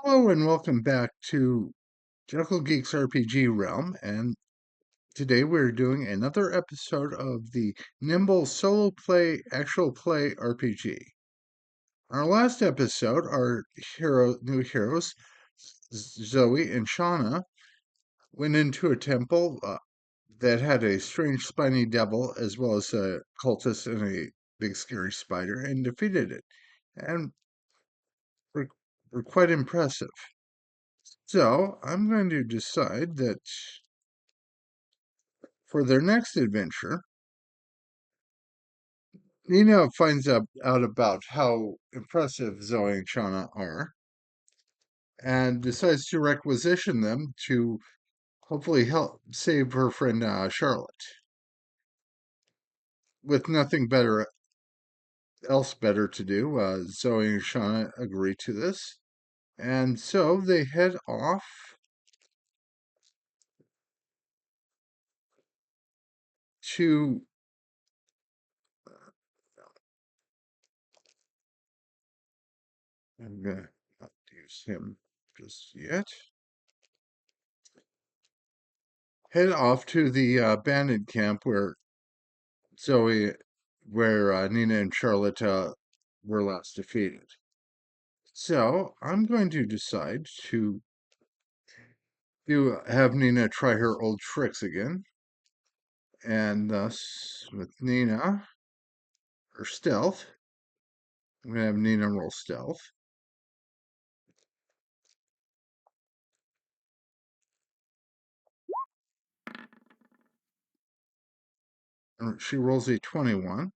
Hello and welcome back to Jericho Geeks RPG Realm, and today we're doing another episode of the Nimble Solo Play Actual Play RPG. Our last episode, our new heroes, Zoe and Shana, went into a temple that had a strange spiny devil as well as a cultist and a big scary spider and defeated it, and were quite impressive. So I'm going to decide that for their next adventure, Nina finds out about how impressive Zoe and Shauna are and decides to requisition them to hopefully help save her friend Charlotte. With nothing better to do, Zoe and Shauna agree to this, and so they head off to. I'm gonna not use him just yet. Head off to the bandit camp Zoe, where Nina and Charlotte were last defeated. So I'm going to decide to have Nina try her old tricks again, and thus with Nina, her stealth. I'm going to have Nina roll stealth. She rolls a 21,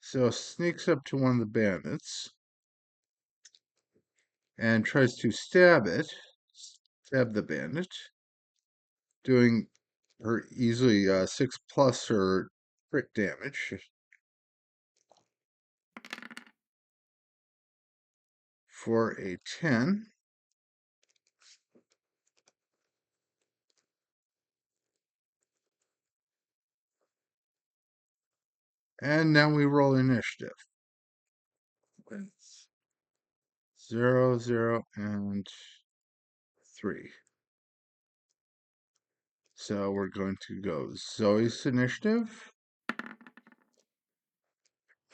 so sneaks up to one of the bandits and tries to stab the bandit, doing her easily 6 plus her crit damage for a 10. And now we roll initiative. With 0, 0, and 3. So we're going to go Zoe's initiative,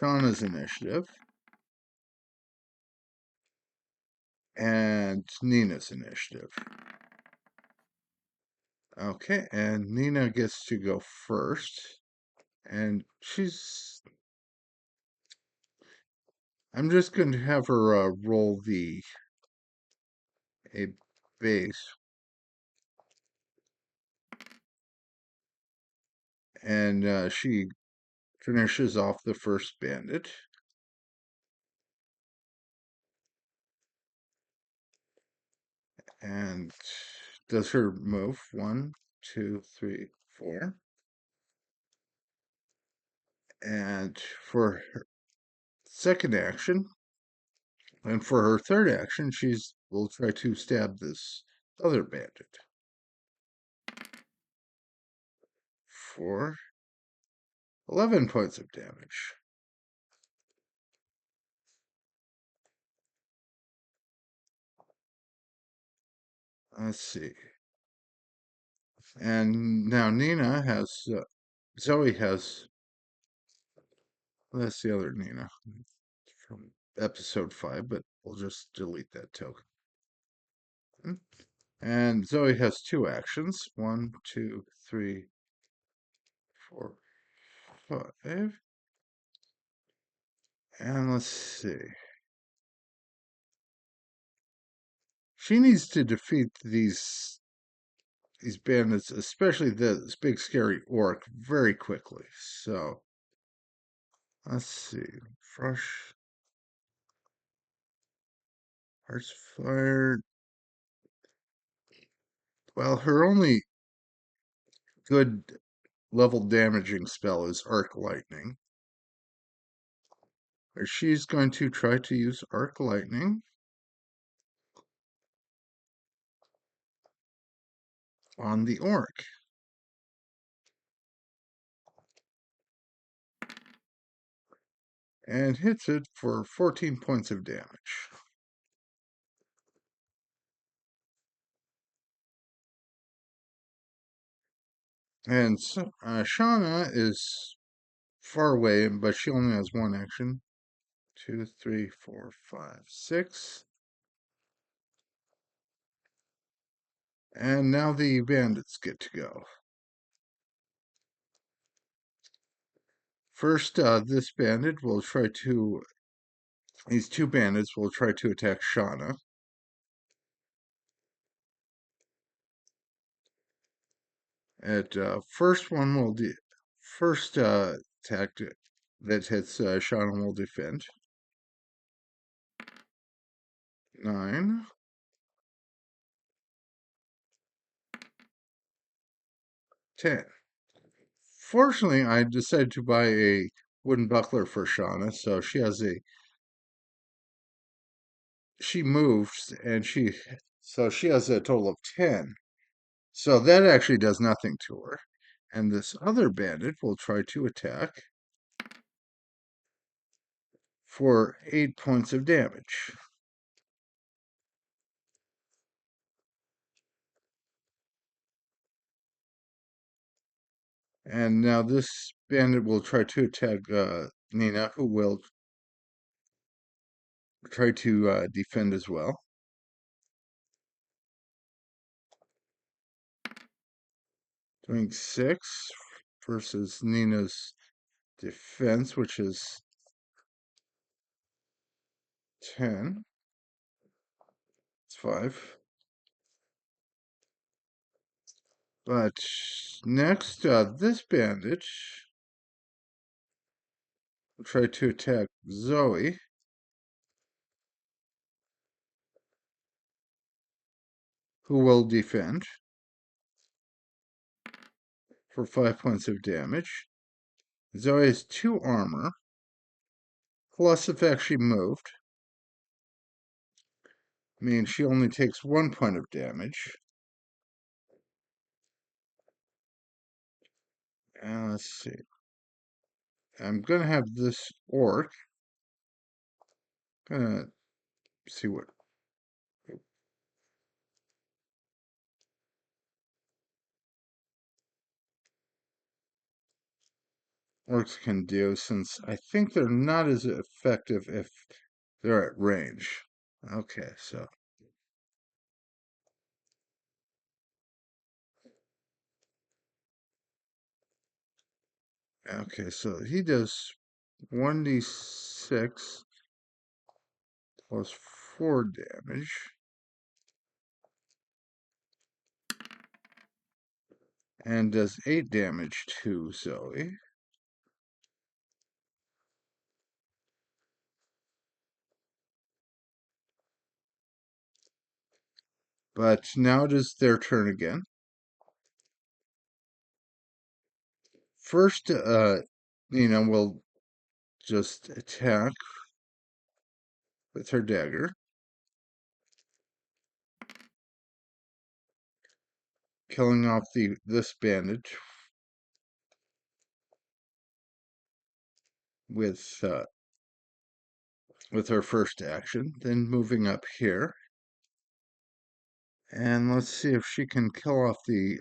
Shauna's initiative, and Nina's initiative. Okay, and Nina gets to go first. And I'm just going to have her roll a base. And she finishes off the first bandit. And does her move. 1, 2, 3, 4. And for her second action, and for her third action, will try to stab this other bandit for 11 points of damage. Let's see. And now Zoe has, that's the other Nina from episode 5, but we'll just delete that token. And Zoe has 2 actions. 1, 2, 3, 4, 5. And let's see. She needs to defeat these bandits, especially this big scary orc, very quickly. So let's see. Fresh Hearts Fire. Well, her only good level damaging spell is Arc Lightning. She's going to try to use Arc Lightning on the orc. And hits it for 14 points of damage. And Shauna is far away, but she only has one action. 2, 3, 4, 5, 6. And now the bandits get to go. First, this bandit will try to. These two bandits will try to attack Shauna. At first one will first attack that hits Shauna will defend. 9, 10. Fortunately, I decided to buy a wooden buckler for Shauna, so she moves and she has a total of 10. So that actually does nothing to her. And this other bandit will try to attack for 8 points of damage. And now this bandit will try to attack Nina, who will try to defend as well. Doing 6 versus Nina's defense, which is 10. It's 5. But next, this bandit will try to attack Zoe, who will defend for 5 points of damage. Zoe has 2 armor, plus the fact she moved, means she only takes 1 point of damage. And let's see. I'm going to have this orc. Gonna see what orcs can do, since I think they're not as effective if they're at range. Okay, so he does 1d6 plus 4 damage, and does 8 damage to Zoe. But now it is their turn again. First, Nina will just attack with her dagger, killing off this bandit with her first action. Then moving up here, and let's see if she can kill off this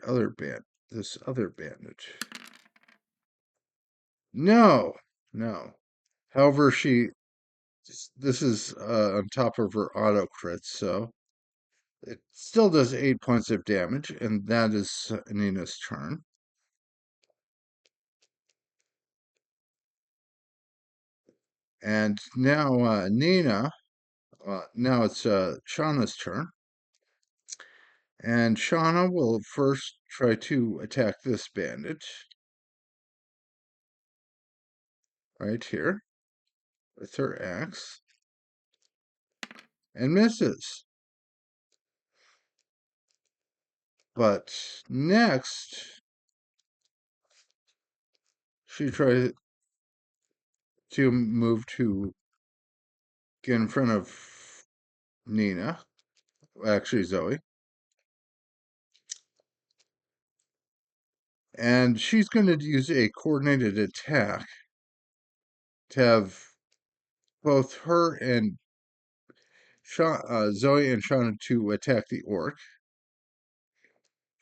other bandit. No, no. However, this is on top of her auto crit, so it still does 8 points of damage, and that is Nina's turn. And now now it's Shauna's turn. And Shauna will first try to attack this bandit right here with her axe, and misses. But next, she tries to move to get in front of Nina, actually Zoe. And she's going to use a coordinated attack to have both her and Zoe and Shauna to attack the orc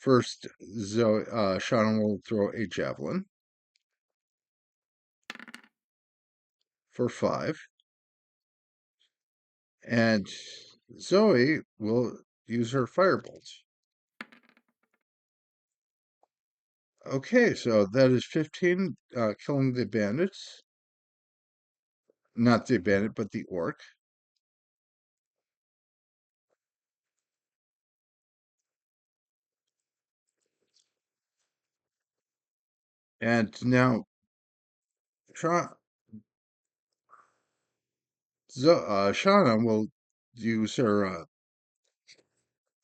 First, Shana will throw a javelin for 5, and Zoey will use her firebolt. Okay, so that is 15, killing the bandits. Not the bandit, but the orc. And now, Shauna will use her,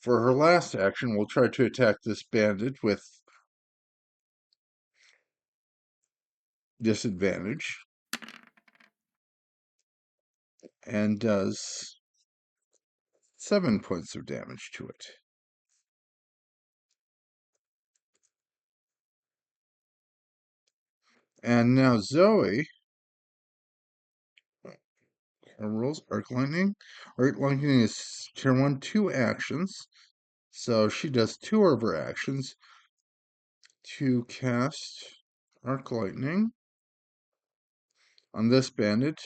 for her last action, will try to attack this bandit with disadvantage. And does 7 points of damage to it. And now Zoey rolls Arc Lightning. Arc Lightning is turn 1, 2 actions. So she does 2 of her actions to cast Arc Lightning on this bandit.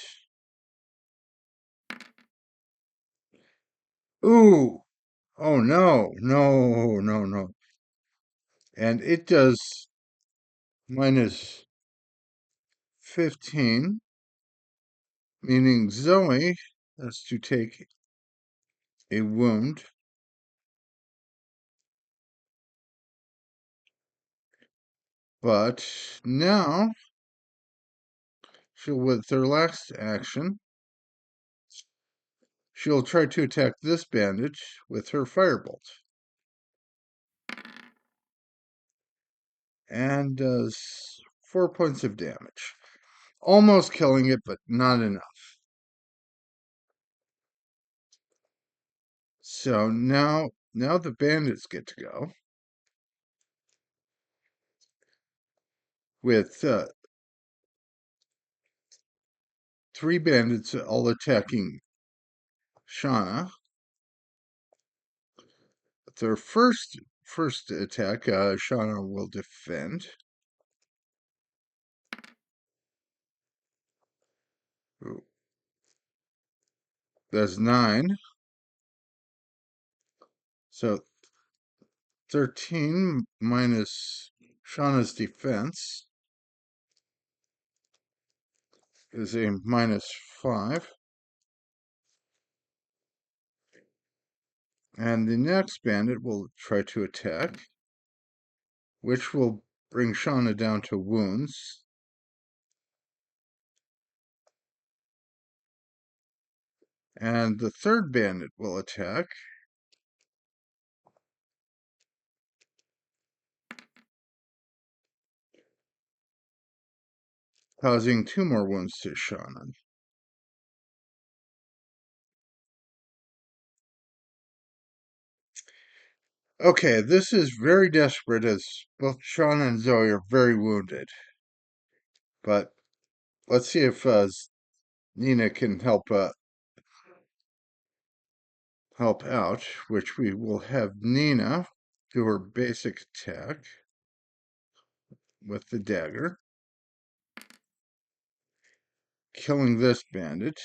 Ooh! Oh no, no, no, no. And it does minus 15, meaning Zoey has to take a wound. But now, with her last action, she'll try to attack this bandit with her firebolt. And does 4 points of damage. Almost killing it, but not enough. So now the bandits get to go. With 3 bandits all attacking Shauna. Their first attack, Shauna will defend. Ooh. That's 9. So 13 minus Shauna's defense is a minus 5. And the next bandit will try to attack, which will bring Shauna down to wounds. And the third bandit will attack, causing 2 more wounds to Shauna. Okay, this is very desperate as both Shauna and Zoey are very wounded. But let's see if Nina can help out, which we will have Nina do her basic attack with the dagger, killing this bandit.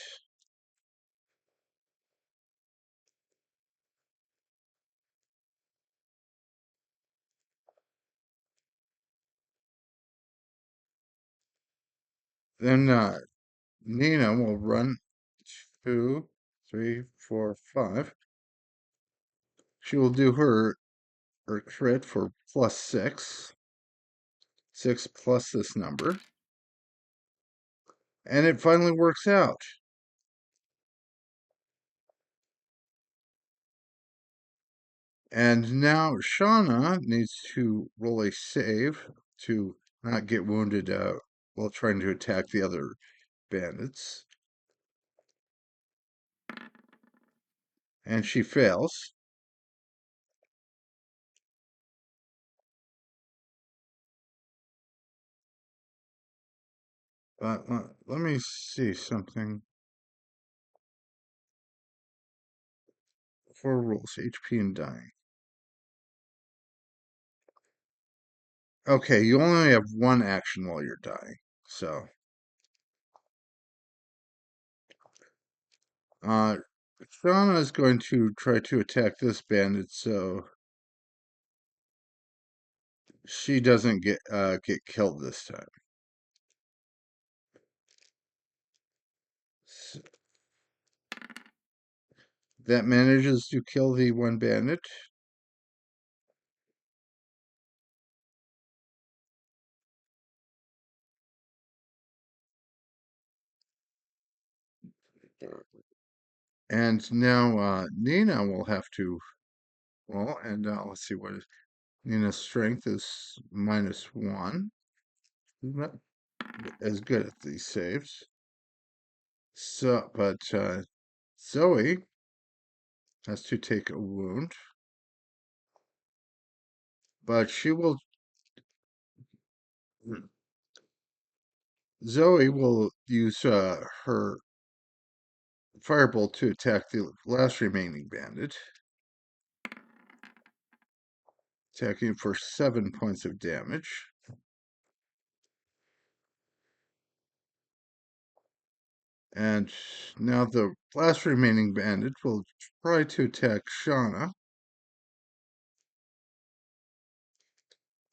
Then Nina will run 2, 3, 4, 5. She will do her crit for plus 6. 6 plus this number. And it finally works out. And now Shauna needs to roll a save to not get wounded while trying to attack the other bandits. And she fails. But let me see something. 4 rolls, HP and dying. Okay, you only have one action while you're dying. So, uh, Shauna is going to try to attack this bandit, so she doesn't get killed this time. S that manages to kill the one bandit. And now Nina will have to, well, and let's see what is Nina's strength is -1. Not as good at these saves. So, but Zoe has to take a wound, but Zoe will use her firebolt to attack the last remaining bandit, attacking for 7 points of damage. And now the last remaining bandit will try to attack Shauna.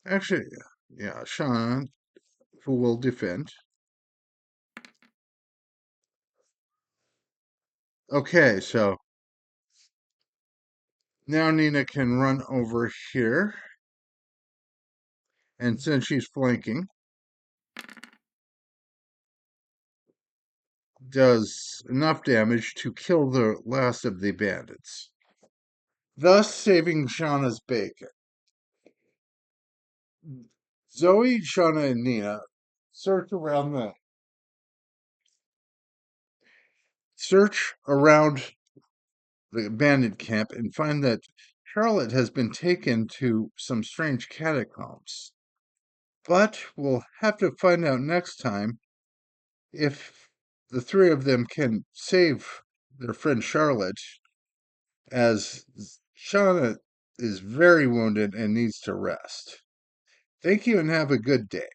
Actually, yeah, Shauna, who will defend. Okay, so now Nina can run over here, and since she's flanking, does enough damage to kill the last of the bandits, thus saving Shauna's bacon. Zoe, Shauna, and Nina search around the bandit camp and find that Charlotte has been taken to some strange catacombs. But we'll have to find out next time if the three of them can save their friend Charlotte, as Shauna is very wounded and needs to rest. Thank you and have a good day.